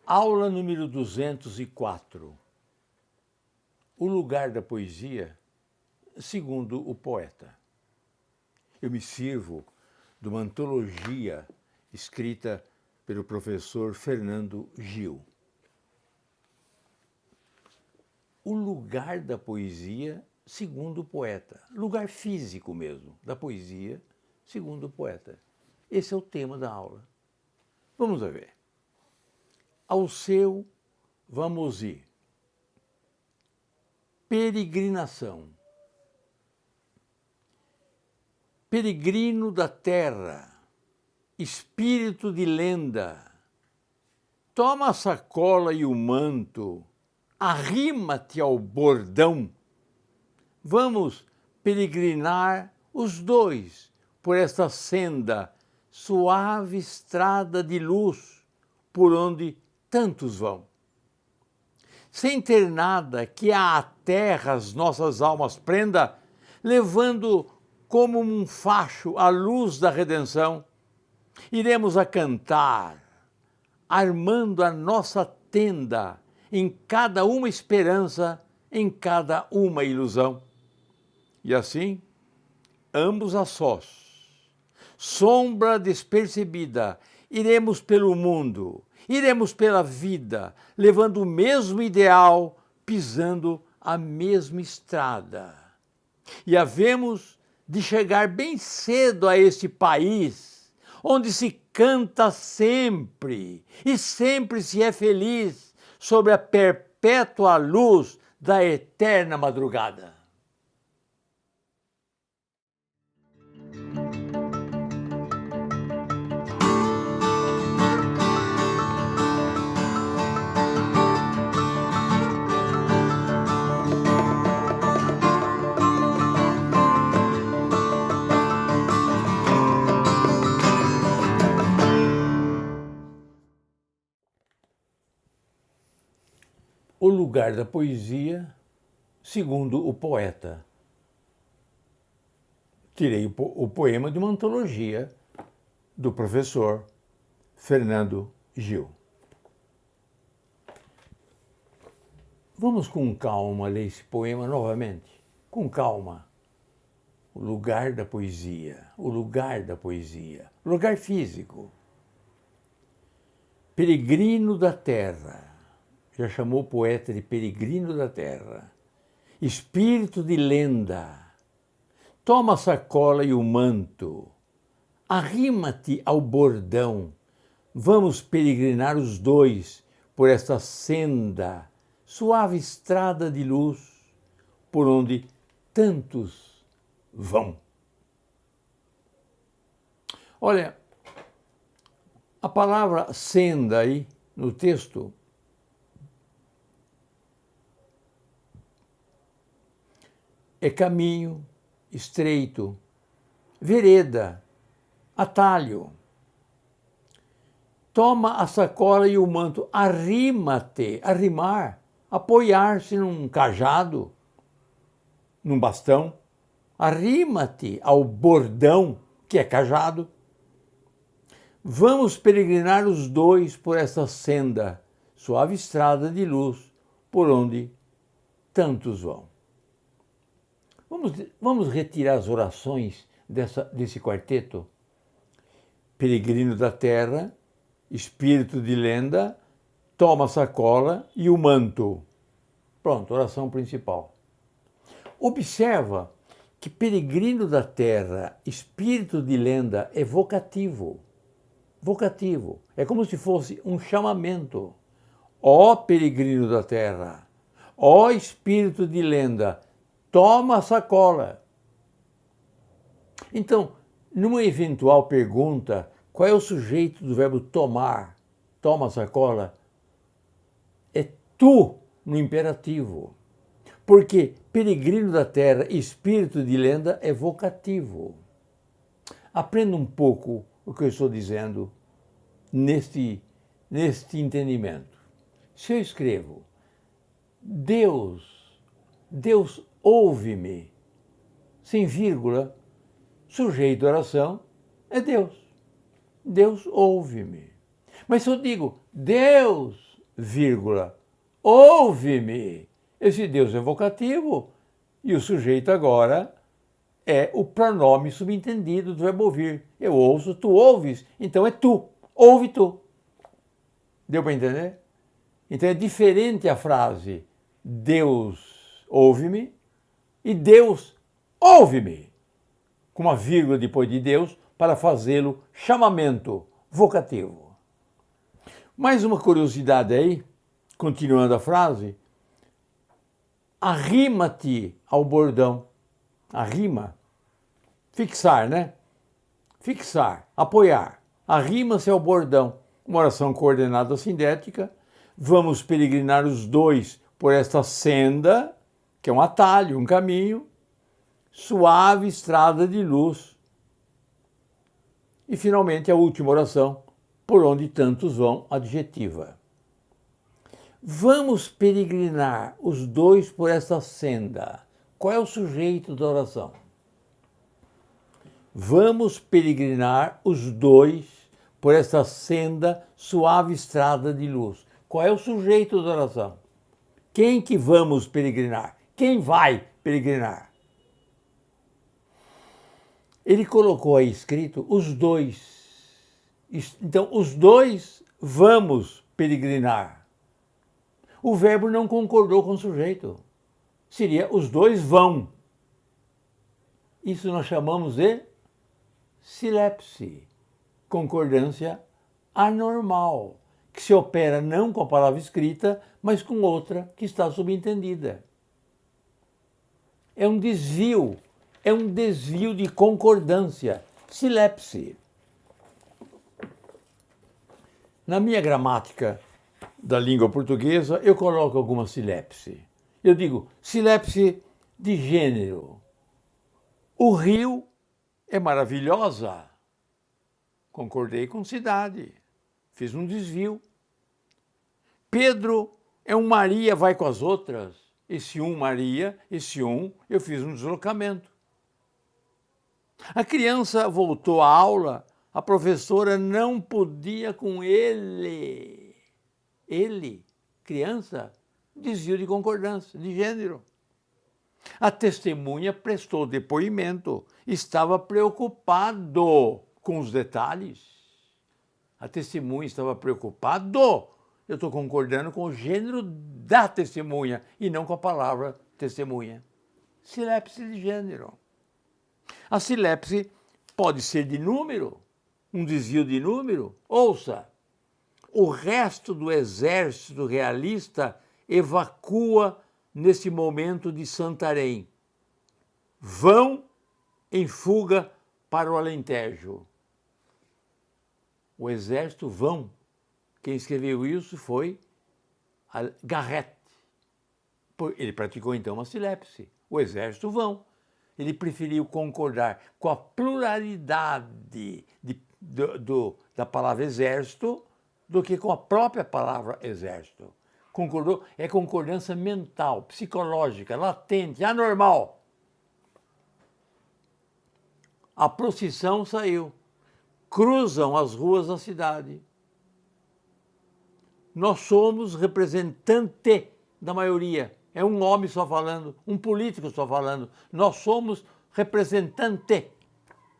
Aula número 204. O lugar da poesia, segundo o poeta. Eu me sirvo de uma antologia escrita pelo professor Fernando Gil. O lugar da poesia, segundo o poeta. Lugar físico mesmo, da poesia, segundo o poeta. Esse é o tema da aula. Vamos ver. Ao seu vamos ir. Peregrinação. Peregrino da terra, espírito de lenda, toma a sacola e o manto, arrima-te ao bordão. Vamos peregrinar os dois por esta senda, suave estrada de luz, por onde tantos vão. Sem ter nada que à terra as nossas almas prenda, levando como um facho a luz da redenção, iremos a cantar, armando a nossa tenda, em cada uma esperança, em cada uma ilusão. E assim, ambos a sós, sombra despercebida, iremos pelo mundo, iremos pela vida, levando o mesmo ideal, pisando a mesma estrada. E havemos de chegar bem cedo a este país, onde se canta sempre, e sempre se é feliz, sobre a perpétua luz da eterna madrugada. O lugar da poesia, segundo o poeta. Tirei o poema de uma antologia do professor Fernando Gil. Vamos com calma ler esse poema novamente. Com calma. O lugar da poesia, o lugar da poesia, lugar físico. Peregrino da terra. Já chamou o poeta de peregrino da terra. Espírito de lenda, toma a sacola e o manto, arrima-te ao bordão, vamos peregrinar os dois por esta senda, suave estrada de luz, por onde tantos vão. Olha, a palavra senda aí no texto é caminho, estreito, vereda, atalho. Toma a sacola e o manto, arrima-te, arrimar, apoiar-se num cajado, num bastão. Arrima-te ao bordão, que é cajado. Vamos peregrinar os dois por essa senda, suave estrada de luz, por onde tantos vão. Vamos retirar as orações desse quarteto. Peregrino da terra, espírito de lenda, toma a sacola e o manto. Pronto, oração principal. Observa que peregrino da terra, espírito de lenda é vocativo. Vocativo. É como se fosse um chamamento. Ó peregrino da terra, ó espírito de lenda, toma a sacola. Então, numa eventual pergunta, qual é o sujeito do verbo tomar? Toma a sacola. É tu no imperativo. Porque peregrino da terra, espírito de lenda é vocativo. Aprenda um pouco o que eu estou dizendo neste entendimento. Se eu escrevo, Deus ouve-me, sem vírgula, sujeito à oração é Deus. Deus ouve-me. Mas se eu digo, Deus vírgula, ouve-me. Esse Deus é vocativo e o sujeito agora é o pronome subentendido do verbo ouvir. Eu ouço, tu ouves, então é tu. Ouve tu. Deu para entender? Então é diferente a frase Deus ouve-me e Deus ouve-me, com uma vírgula depois de Deus para fazê-lo chamamento vocativo. Mais uma curiosidade aí, continuando a frase, arrima-te ao bordão. Arrima, fixar, né? Fixar, apoiar. Arrima-se ao bordão. Uma oração coordenada sindética. Vamos peregrinar os dois por esta senda, que é um atalho, um caminho, suave estrada de luz. E finalmente a última oração, por onde tantos vão, adjetiva. Vamos peregrinar os dois por esta senda. Qual é o sujeito da oração? Vamos peregrinar os dois por esta senda, suave estrada de luz. Qual é o sujeito da oração? Quem que vamos peregrinar? Quem vai peregrinar? Ele colocou aí escrito os dois. Então, os dois vamos peregrinar. O verbo não concordou com o sujeito. Seria os dois vão. Isso nós chamamos de silepse, concordância anormal, que se opera não com a palavra escrita, mas com outra que está subentendida. É um desvio de concordância, silepse. Na minha gramática da língua portuguesa, eu coloco alguma silepse. Eu digo silepse de gênero. O rio é maravilhosa. Concordei com cidade. Fiz um desvio. Pedro é um Maria, vai com as outras. Esse um Maria, esse um, eu fiz um deslocamento. A criança voltou à aula, a professora não podia com ele. Ele, criança, desvio de concordância, de gênero. A testemunha prestou depoimento, estava preocupado com os detalhes. A testemunha estava preocupado. Eu estou concordando com o gênero da testemunha e não com a palavra testemunha. Silepse de gênero. A silepse pode ser de número, um desvio de número. Ouça, o resto do exército realista evacua nesse momento de Santarém. Vão em fuga para o Alentejo. O exército vão. Quem escreveu isso foi Garrett. Ele praticou então uma silepse. O exército vão. Ele preferiu concordar com a pluralidade da palavra exército do que com a própria palavra exército. Concordou? É concordância mental, psicológica, latente, anormal. A procissão saiu. Cruzam as ruas da cidade. Nós somos representante da maioria. É um homem só falando, um político só falando. Nós somos representante.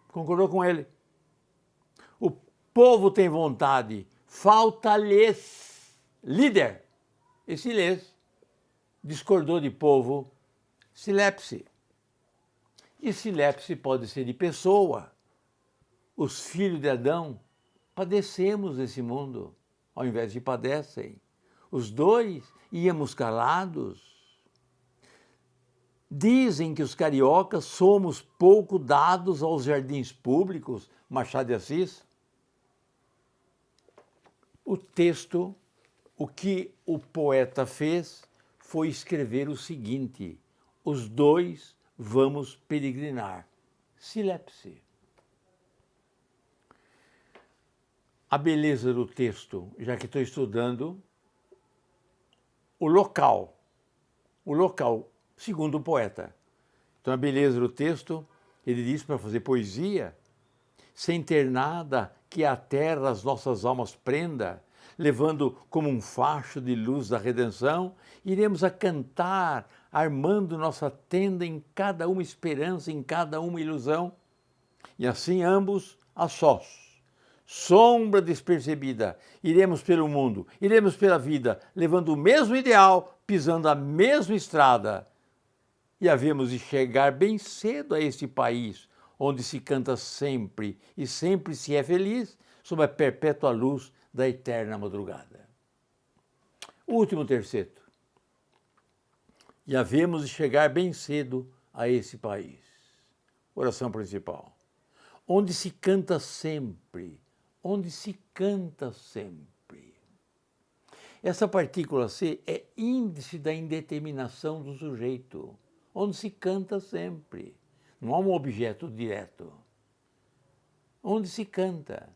Concordou com ele? O povo tem vontade. Falta-lhes líder. Esse lhes discordou de povo, silepse. E silepse pode ser de pessoa. Os filhos de Adão padecemos desse mundo, ao invés de padecem. Os dois íamos calados. Dizem que os cariocas somos pouco dados aos jardins públicos, Machado de Assis. O texto, o que o poeta fez foi escrever o seguinte: os dois vamos peregrinar. Silepse. A beleza do texto, já que estou estudando o local, segundo o poeta. Então a beleza do texto, ele diz para fazer poesia, sem ter nada que a terra as nossas almas prenda, levando como um facho de luz da redenção, iremos a cantar, armando nossa tenda em cada uma esperança, em cada uma ilusão, e assim ambos a sós, sombra despercebida, iremos pelo mundo, iremos pela vida, levando o mesmo ideal, pisando a mesma estrada, e havemos de chegar bem cedo a este país, onde se canta sempre e sempre se é feliz, sob a perpétua luz da eterna madrugada. O último terceto. E havemos de chegar bem cedo a esse país. Oração principal. Onde se canta sempre, onde se canta sempre. Essa partícula C é índice da indeterminação do sujeito, onde se canta sempre. Não há um objeto direto. Onde se canta.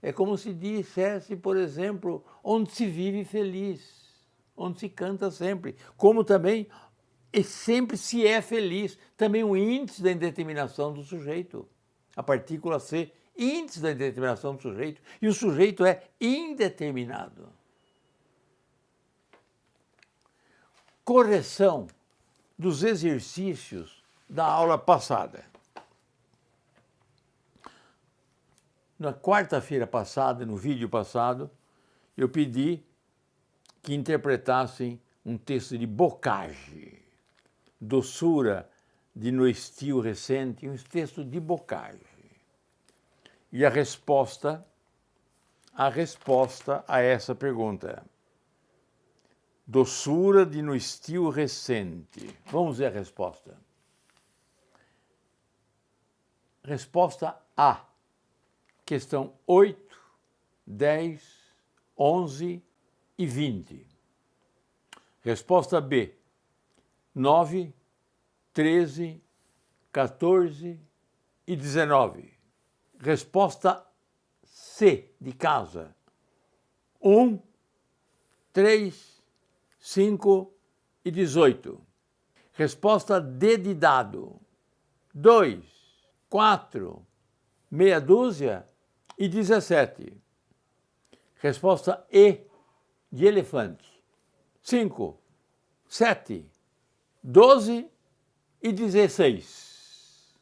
É como se dissesse, por exemplo, onde se vive feliz, onde se canta sempre. Como também e sempre se é feliz, também um índice da indeterminação do sujeito. A partícula C, índice da indeterminação do sujeito, e o sujeito é indeterminado. Correção dos exercícios da aula passada. Na quarta-feira passada, no vídeo passado, eu pedi que interpretassem um texto de Bocage, Doçura de No Estio Recente, um texto de Bocage. E a resposta a essa pergunta, doçura de No Estio Recente. Vamos ver a resposta. Resposta A. Questão 8, 10, 11 e 20. Resposta B, 9, 13, 14 e 19. Resposta C, de casa, 1, 3, 5 e 18. Resposta D, de dado, 2, 4, meia dúzia e 17. Resposta E, de elefante. 5, 7, 12 e 16.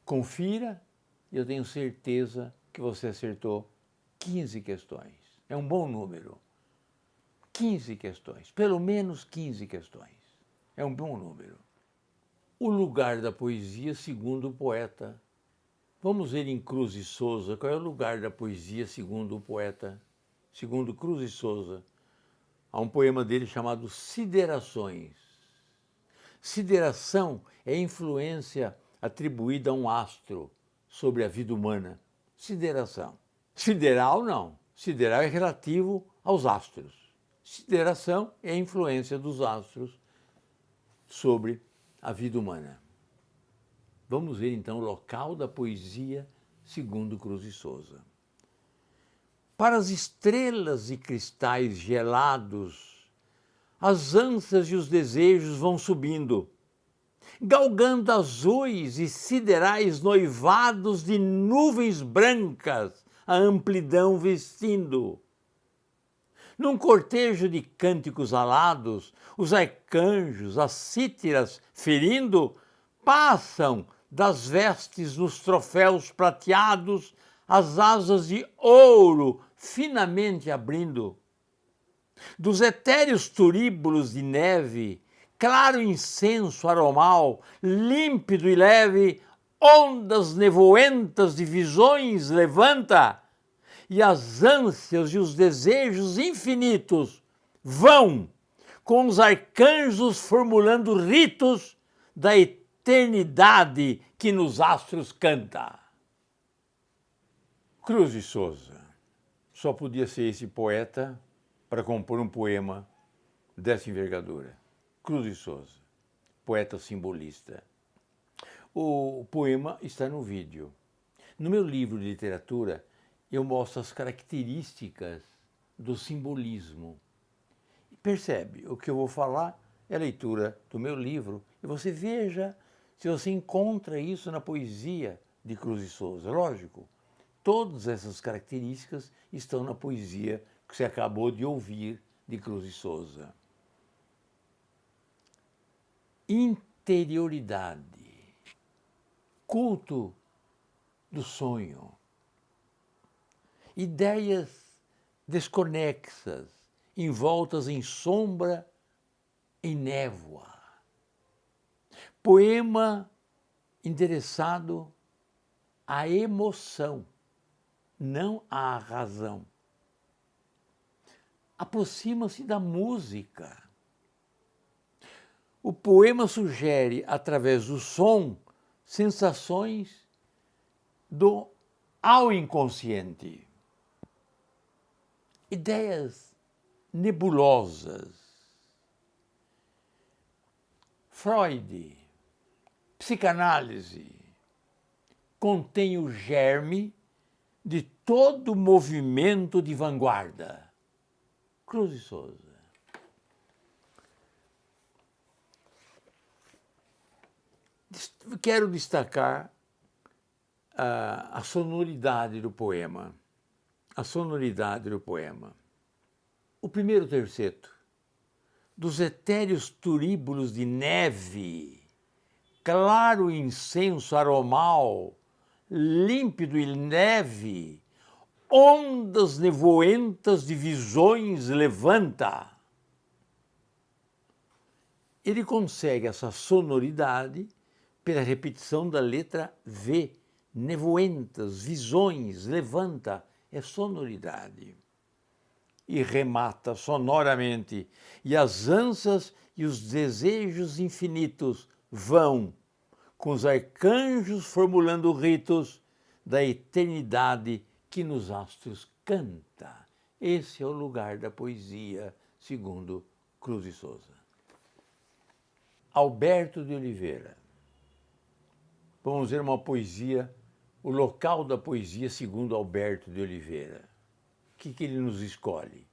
Confira e eu tenho certeza que você acertou 15 questões. É um bom número. 15 questões, pelo menos 15 questões. É um bom número. O lugar da poesia segundo o poeta. Vamos ver em Cruz e Souza qual é o lugar da poesia segundo o poeta, segundo Cruz e Souza. Há um poema dele chamado Siderações. Sideração é influência atribuída a um astro sobre a vida humana. Sideração. Sideral não. Sideral é relativo aos astros. Sideração é a influência dos astros sobre a vida humana. Vamos ver então o local da poesia segundo Cruz e Souza. Para as estrelas e cristais gelados, as ânsias e os desejos vão subindo, galgando azuis e siderais noivados de nuvens brancas, a amplidão vestindo. Num cortejo de cânticos alados, os arcanjos, as cítaras ferindo, passam das vestes nos troféus prateados, as asas de ouro finamente abrindo. Dos etéreos turíbulos de neve, claro incenso aromal, límpido e leve, ondas nevoentas de visões levanta, e as ânsias e os desejos infinitos vão, com os arcanjos formulando ritos da eternidade que nos astros canta. Cruz e Souza. Só podia ser esse poeta para compor um poema dessa envergadura. Cruz e Souza, poeta simbolista. O poema está no vídeo. No meu livro de literatura, eu mostro as características do simbolismo. Percebe, o que eu vou falar é a leitura do meu livro e você veja se você encontra isso na poesia de Cruz e Souza. Lógico, Todas essas características estão na poesia que você acabou de ouvir de Cruz de Souza. Interioridade, culto do sonho, ideias desconexas, envoltas em sombra e névoa. Poema endereçado à emoção, não à razão. Aproxima-se da música. O poema sugere, através do som, sensações ao inconsciente. Ideias nebulosas. Freud, psicanálise, contém o germe de todo movimento de vanguarda. Cruz de Souza. Quero destacar a sonoridade do poema. A sonoridade do poema. O primeiro terceto, dos etéreos turíbulos de neve, claro incenso aromal, límpido e leve, ondas nevoentas de visões levanta. Ele consegue essa sonoridade pela repetição da letra V, nevoentas, visões, levanta, é sonoridade. E remata sonoramente, e as ânsias e os desejos infinitos vão, com os arcanjos formulando ritos da eternidade que nos astros canta. Esse é o lugar da poesia, segundo Cruz de Souza. Alberto de Oliveira. Vamos ver uma poesia, o local da poesia segundo Alberto de Oliveira. O que ele nos escolhe?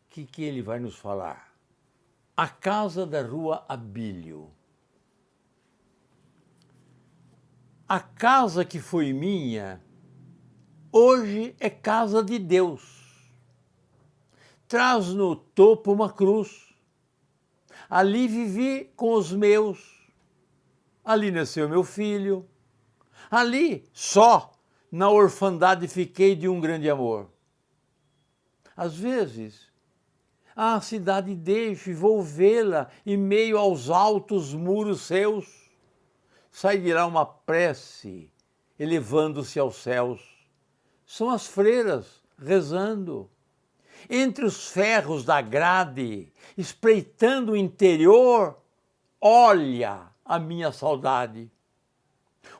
O que ele vai nos falar? A casa da Rua Abílio. A casa que foi minha, hoje é casa de Deus. Traz no topo uma cruz. Ali vivi com os meus. Ali nasceu meu filho. Ali, só, na orfandade fiquei de um grande amor. Às vezes, a cidade deixo e vou vê-la em meio aos altos muros seus. Sai de lá uma prece, elevando-se aos céus. São as freiras rezando. Entre os ferros da grade, espreitando o interior, olha a minha saudade.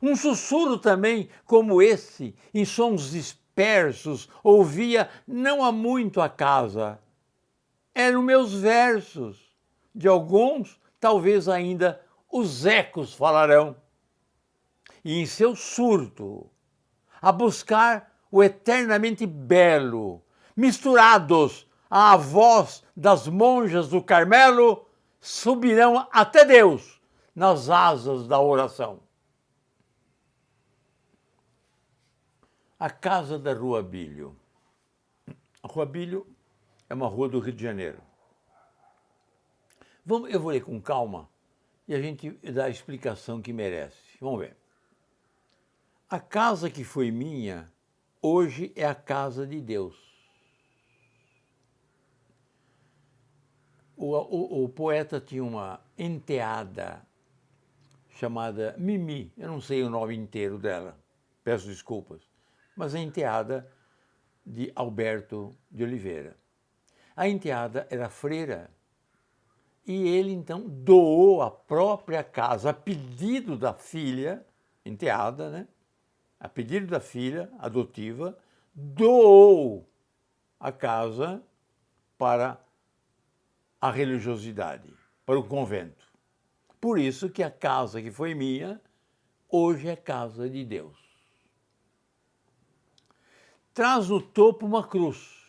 Um sussurro também, como esse, em sons dispersos, ouvia não há muito a casa. Eram meus versos. De alguns, talvez ainda os ecos falarão. E em seu surto, a buscar o eternamente belo, misturados à voz das monjas do Carmelo, subirão até Deus nas asas da oração. A casa da Rua Abílio. A Rua Abílio é uma rua do Rio de Janeiro. Eu vou ler com calma e a gente dá a explicação que merece. Vamos ver. A casa que foi minha, hoje é a casa de Deus. O poeta tinha uma enteada chamada Mimi, eu não sei o nome inteiro dela, peço desculpas, mas a enteada de Alberto de Oliveira. A enteada era freira e ele então doou a própria casa a pedido da filha, enteada, né? A pedido da filha adotiva, doou a casa para a religiosidade, para o convento. Por isso que a casa que foi minha, hoje é casa de Deus. Traz no topo uma cruz.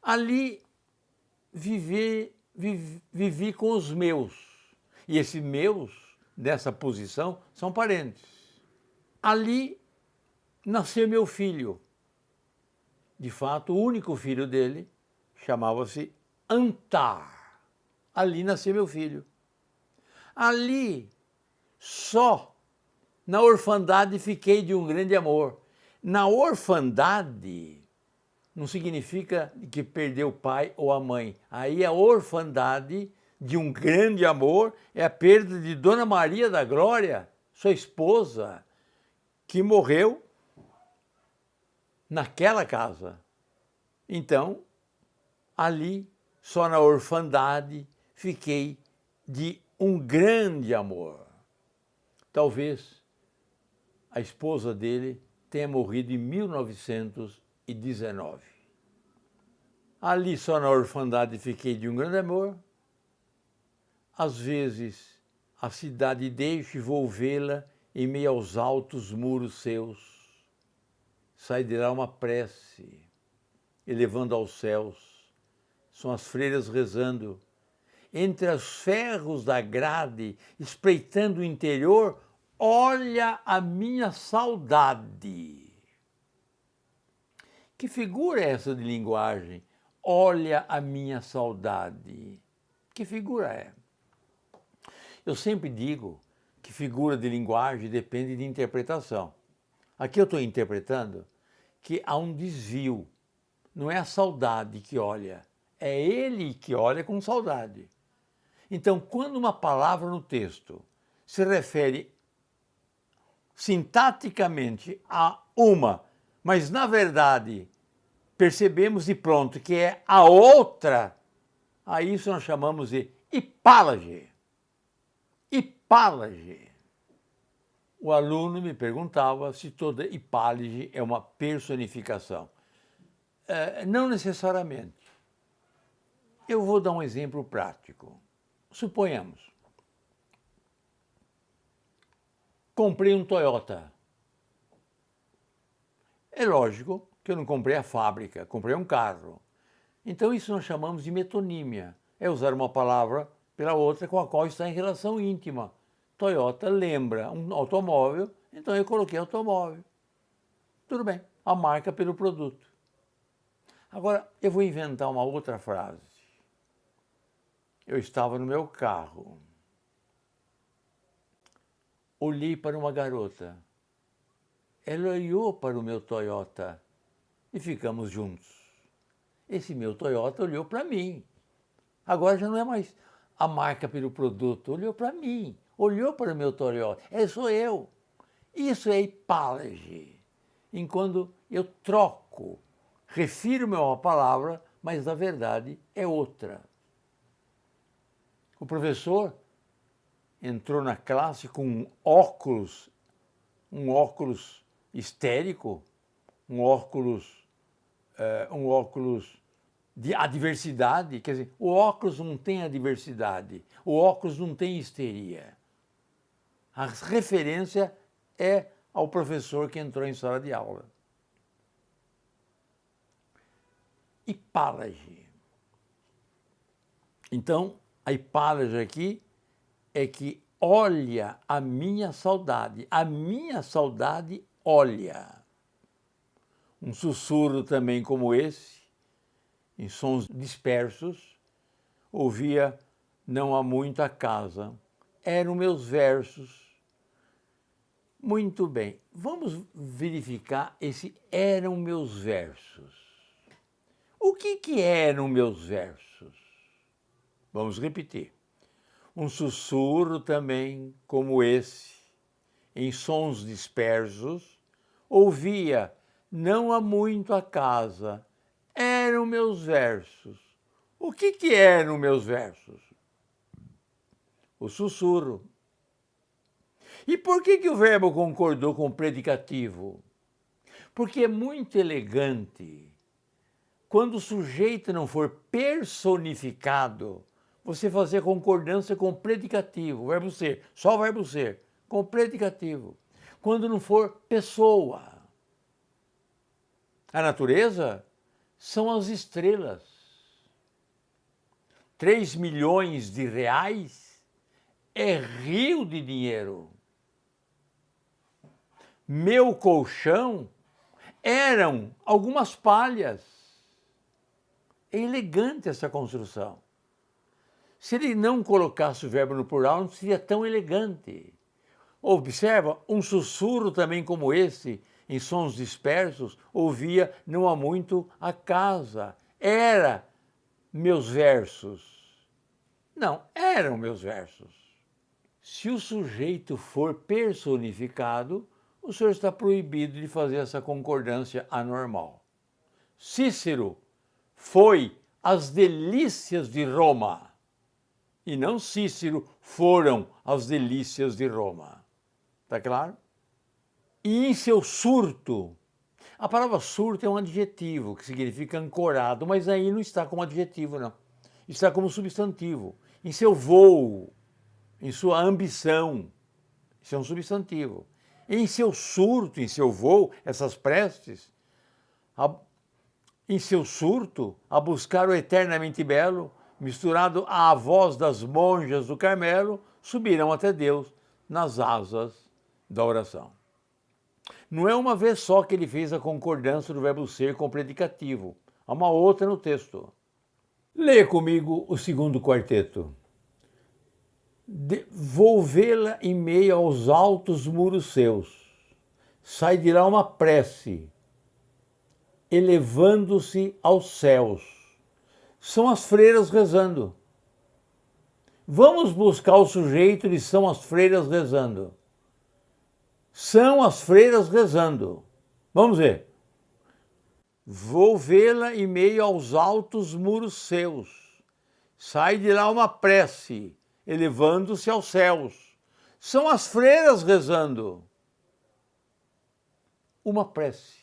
Ali vivi com os meus. E esses meus, nessa posição, são parentes. Ali nasceu meu filho. De fato, o único filho dele chamava-se Antar. Ali nasceu meu filho. Ali, só na orfandade fiquei de um grande amor. Na orfandade não significa que perdeu o pai ou a mãe. Aí a orfandade de um grande amor é a perda de Dona Maria da Glória, sua esposa, que morreu naquela casa. Então, ali, só na orfandade, fiquei de um grande amor. Talvez a esposa dele tenha morrido em 1919. Ali, só na orfandade, fiquei de um grande amor. Às vezes, a cidade deixo e vou vê-la em meio aos altos muros seus. Sai de lá uma prece, elevando aos céus. São as freiras rezando. Entre os ferros da grade, espreitando o interior, olha a minha saudade. Que figura é essa de linguagem? Olha a minha saudade. Que figura é? Eu sempre digo que figura de linguagem depende de interpretação. Aqui eu estou interpretando que há um desvio. Não é a saudade que olha, é ele que olha com saudade. Então, quando uma palavra no texto se refere sintaticamente a uma, mas na verdade percebemos de pronto que é a outra, a isso nós chamamos de hipálage. Hipálage. O aluno me perguntava se toda hipálage é uma personificação. Não necessariamente. Eu vou dar um exemplo prático. Suponhamos, comprei um Toyota. É lógico que eu não comprei a fábrica, comprei um carro. Então isso nós chamamos de metonímia. É usar uma palavra pela outra com a qual está em relação íntima. Toyota lembra um automóvel, então eu coloquei automóvel. Tudo bem, a marca pelo produto. Agora, eu vou inventar uma outra frase. Eu estava no meu carro. Olhei para uma garota. Ela olhou para o meu Toyota e ficamos juntos. Esse meu Toyota olhou para mim. Agora já não é mais a marca pelo produto, olhou para mim, olhou para o meu Toyota. Sou eu. Isso é hipálage. Enquanto eu troco, refiro-me a uma palavra, mas na verdade é outra. O professor entrou na classe com um óculos histérico, um óculos de adversidade. Quer dizer, o óculos não tem adversidade, o óculos não tem histeria. A referência é ao professor que entrou em sala de aula. Hipálage. Então, a hipálage aqui é que olha a minha saudade olha. Um sussurro também como esse, em sons dispersos, ouvia não há muito a casa. Eram meus versos. Muito bem, vamos verificar esse eram meus versos. O que eram meus versos? Vamos repetir. Um sussurro também como esse, em sons dispersos, ouvia não há muito a casa. Eram meus versos. O que eram meus versos? O sussurro. E por que o verbo concordou com o predicativo? Porque é muito elegante, quando o sujeito não for personificado, você fazer concordância com o predicativo, o verbo ser, só o verbo ser, com o predicativo. Quando não for pessoa. A natureza são as estrelas. 3 milhões de reais é rio de dinheiro. Meu colchão eram algumas palhas. É elegante essa construção. Se ele não colocasse o verbo no plural, não seria tão elegante. Observa, um sussurro também como esse, em sons dispersos, ouvia não há muito a casa. Era meus versos. Não, eram meus versos. Se o sujeito for personificado, o senhor está proibido de fazer essa concordância anormal. Cícero foi às delícias de Roma, e não Cícero foram às delícias de Roma. Está claro? E em seu surto, a palavra surto é um adjetivo que significa ancorado, mas aí não está como adjetivo, não. Está como substantivo. Em seu voo, em sua ambição, isso é um substantivo. Em seu surto, em seu voo, essas prestes, em seu surto, a buscar o eternamente belo, misturado à voz das monjas do Carmelo, subirão até Deus nas asas da oração. Não é uma vez só que ele fez a concordância do verbo ser com o predicativo. Há uma outra no texto. Leia comigo o segundo quarteto. Vou vê-la em meio aos altos muros seus. Sai de lá uma prece, elevando-se aos céus. São as freiras rezando. Vamos buscar o sujeito de são as freiras rezando. São as freiras rezando. Vamos ver. Vou vê-la em meio aos altos muros seus. Sai de lá uma prece, elevando-se aos céus. São as freiras rezando. Uma prece.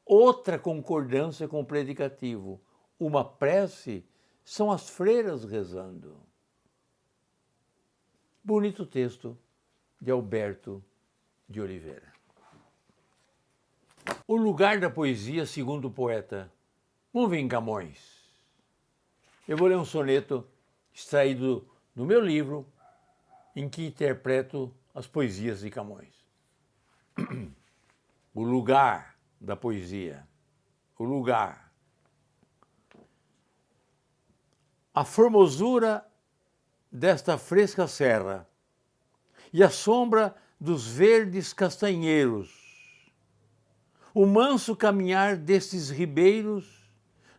Outra concordância com o predicativo. Uma prece são as freiras rezando. Bonito texto de Alberto de Oliveira. O lugar da poesia segundo o poeta. Vamos ver em Camões. Eu vou ler um soneto extraído do meu livro, em que interpreto as poesias de Camões. O lugar da poesia. O lugar. A formosura desta fresca serra e a sombra dos verdes castanheiros, o manso caminhar destes ribeiros,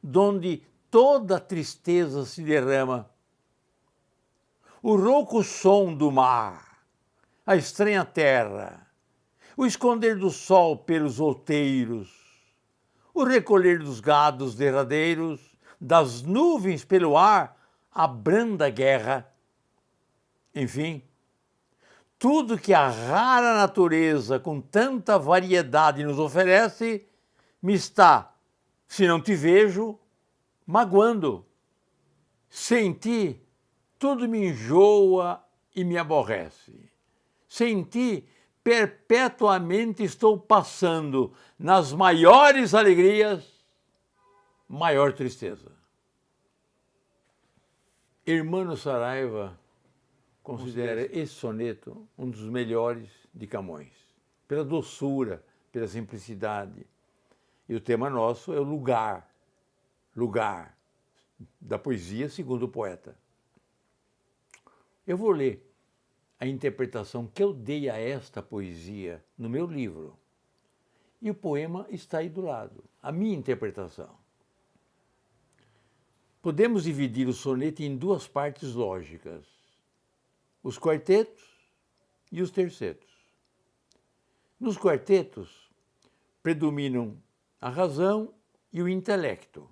donde toda a tristeza se derrama, o rouco som do mar, a estranha terra, o esconder do sol pelos outeiros, o recolher dos gados derradeiros, das nuvens pelo ar, a branda guerra. Enfim, tudo que a rara natureza com tanta variedade nos oferece, me está, se não te vejo, magoando. Sem ti, tudo me enjoa e me aborrece. Sem ti, perpetuamente estou passando nas maiores alegrias, maior tristeza. Hermano Saraiva considera esse soneto um dos melhores de Camões, pela doçura, pela simplicidade. E o tema nosso é o lugar, lugar da poesia segundo o poeta. Eu vou ler a interpretação que eu dei a esta poesia no meu livro. E o poema está aí do lado, a minha interpretação. Podemos dividir o soneto em duas partes lógicas: os quartetos e os tercetos. Nos quartetos predominam a razão e o intelecto.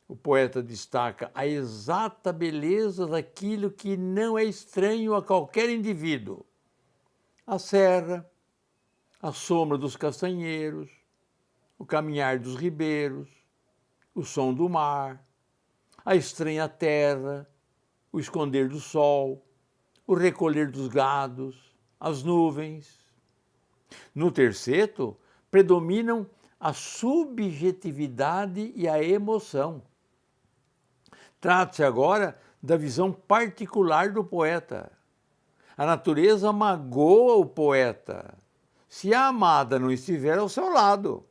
O poeta destaca a exata beleza daquilo que não é estranho a qualquer indivíduo. A serra, a sombra dos castanheiros, o caminhar dos ribeiros, o som do mar, a estranha terra, o esconder do sol, o recolher dos gados, as nuvens. No terceto, predominam a subjetividade e a emoção. Trata-se agora da visão particular do poeta. A natureza magoa o poeta, se a amada não estiver ao seu lado.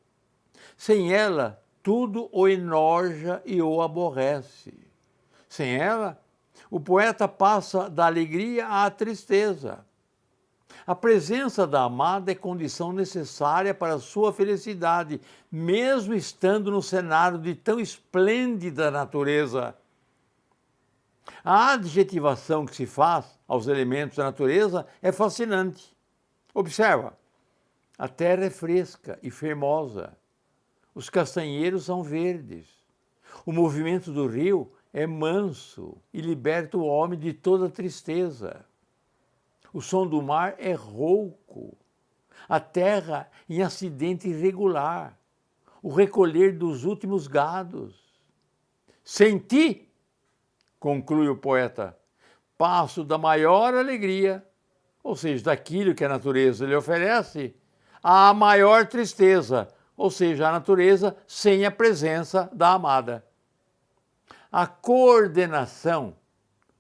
Sem ela, tudo o enoja e o aborrece. Sem ela, o poeta passa da alegria à tristeza. A presença da amada é condição necessária para a sua felicidade, mesmo estando no cenário de tão esplêndida natureza. A adjetivação que se faz aos elementos da natureza é fascinante. Observa, a terra é fresca e formosa, os castanheiros são verdes, o movimento do rio é manso e liberta o homem de toda tristeza. O som do mar é rouco, a terra em acidente irregular, o recolher dos últimos gados. Sem ti, conclui o poeta, passo da maior alegria, ou seja, daquilo que a natureza lhe oferece, à maior tristeza, ou seja, a natureza sem a presença da amada. A coordenação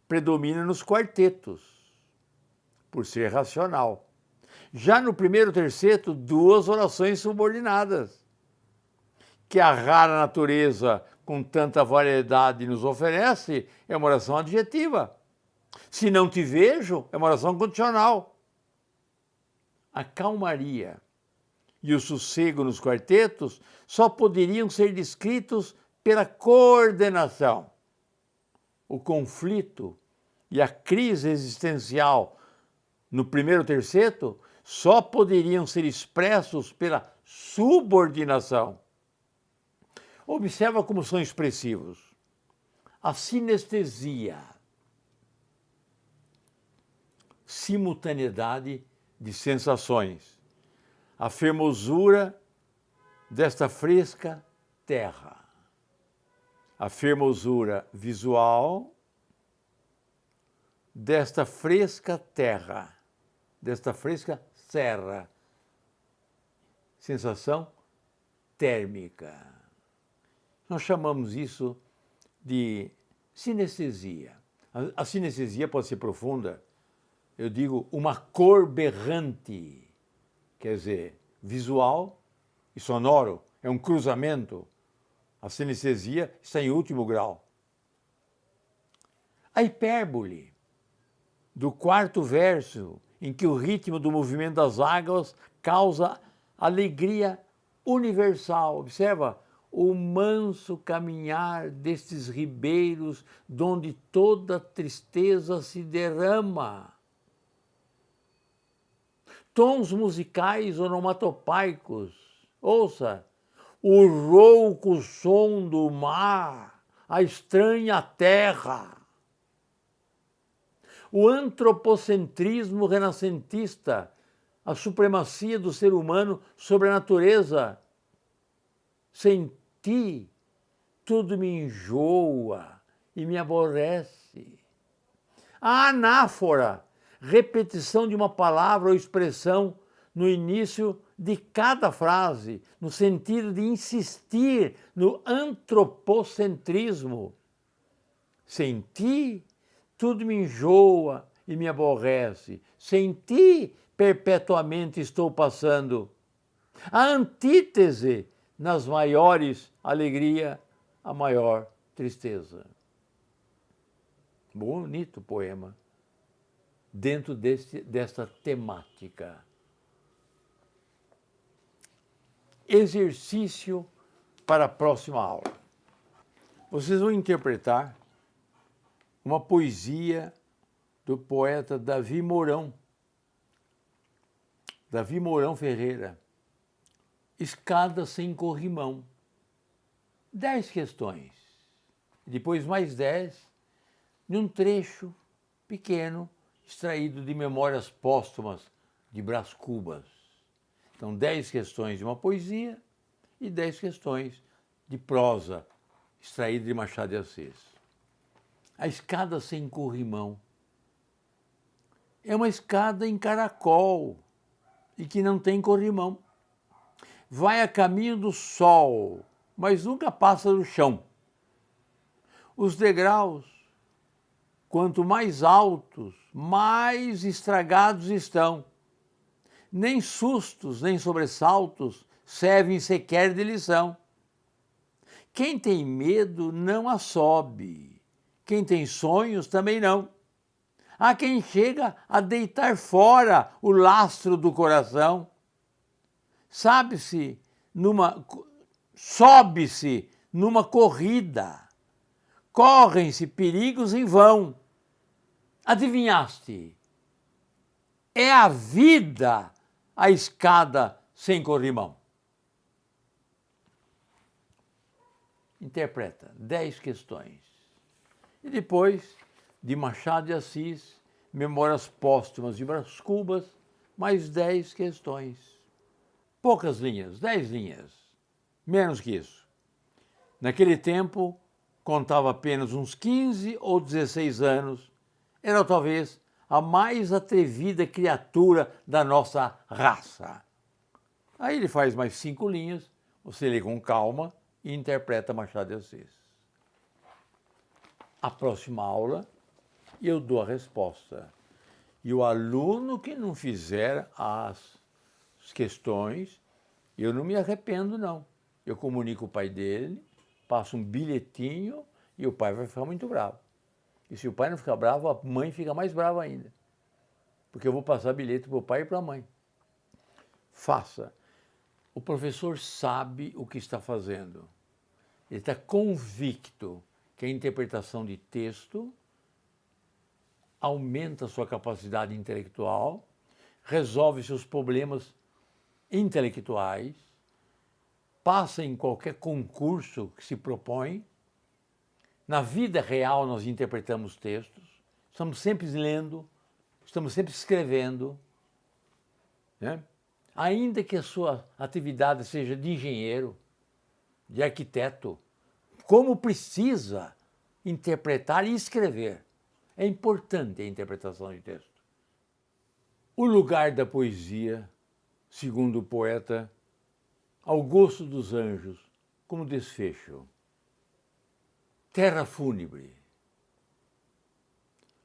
predomina nos quartetos, por ser racional. Já no primeiro terceto, duas orações subordinadas, que a rara natureza com tanta variedade nos oferece, é uma oração adjetiva. Se não te vejo, é uma oração condicional. A calmaria e o sossego nos quartetos só poderiam ser descritos pela coordenação. O conflito e a crise existencial no primeiro terceto só poderiam ser expressos pela subordinação. Observa como são expressivos. A sinestesia, simultaneidade de sensações, a fermosura desta fresca terra, a fermosura visual desta fresca terra, desta fresca serra, sensação térmica. Nós chamamos isso de sinestesia. A sinestesia pode ser profunda, eu digo uma cor berrante, quer dizer, visual e sonoro, é um cruzamento. A sinestesia está em último grau. A hipérbole do quarto verso, em que o ritmo do movimento das águas causa alegria universal. Observa o manso caminhar destes ribeiros, donde toda tristeza se derrama. Tons musicais onomatopeicos. Ouça, o rouco som do mar, a estranha terra. O antropocentrismo renascentista, a supremacia do ser humano sobre a natureza. Sem ti, tudo me enjoa e me aborrece. A anáfora, repetição de uma palavra ou expressão no início de cada frase, no sentido de insistir no antropocentrismo. Sem ti, tudo me enjoa e me aborrece. Sem ti, perpetuamente estou passando. A antítese, nas maiores alegria, a maior tristeza. Bonito poema, dentro desta temática. Exercício para a próxima aula. Vocês vão interpretar uma poesia do poeta Davi Mourão Ferreira, Escada sem corrimão. 10 questões. Depois mais 10, num trecho pequeno, extraído de Memórias Póstumas de Brás Cubas. Então, 10 questões de uma poesia e 10 questões de prosa, extraída de Machado de Assis. A escada sem corrimão é uma escada em caracol e que não tem corrimão. Vai a caminho do sol, mas nunca passa do chão. Os degraus, quanto mais altos, mais estragados estão. Nem sustos, nem sobressaltos servem sequer de lição. Quem tem medo não assobe. Quem tem sonhos também não. Há quem chega a deitar fora o lastro do coração. Sobe-se numa corrida. Correm-se perigos em vão. Adivinhaste? É a vida a escada sem corrimão. Interpreta 10 questões. E depois, de Machado de Assis, Memórias Póstumas de Brás Cubas, mais 10 questões. Poucas linhas, 10 linhas. Menos que isso. Naquele tempo, contava apenas uns 15 ou 16 anos. Era talvez a mais atrevida criatura da nossa raça. Aí ele faz mais 5 linhas, você lê com calma e interpreta Machado de Assis. A próxima aula eu dou a resposta. E o aluno que não fizer as questões, eu não me arrependo, não. Eu comunico o pai dele, passo um bilhetinho e o pai vai ficar muito bravo. E se o pai não ficar bravo, a mãe fica mais brava ainda. Porque eu vou passar bilhete para o pai e para a mãe. Faça. O professor sabe o que está fazendo. Ele está convicto que a interpretação de texto aumenta a sua capacidade intelectual, resolve seus problemas intelectuais, passa em qualquer concurso que se propõe. Na vida real nós interpretamos textos, estamos sempre lendo, estamos sempre escrevendo, né? Ainda que a sua atividade seja de engenheiro, de arquiteto, como precisa interpretar e escrever. É importante a interpretação de texto. O lugar da poesia, segundo o poeta, ao gosto dos anjos, como desfecho. Terra fúnebre.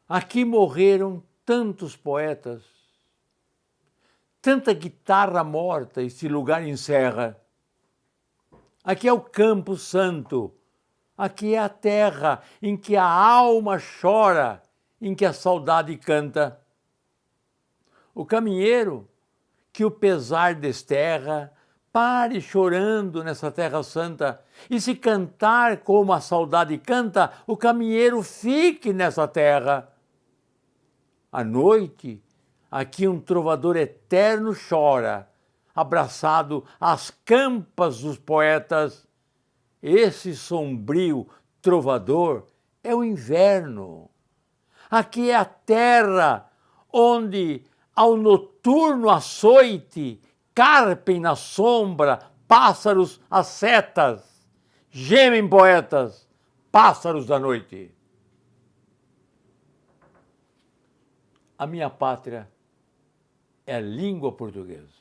Aqui morreram tantos poetas, tanta guitarra morta este lugar encerra. Aqui é o campo santo, aqui é a terra em que a alma chora, em que a saudade canta. O caminheiro que o pesar desterra, pare chorando nessa terra santa, e se cantar como a saudade canta, o caminheiro fique nessa terra. À noite, aqui um trovador eterno chora, abraçado às campas dos poetas. Esse sombrio trovador é o inverno. Aqui é a terra onde, ao noturno açoite, carpem na sombra pássaros às setas, gemem poetas, pássaros da noite. A minha pátria é a língua portuguesa.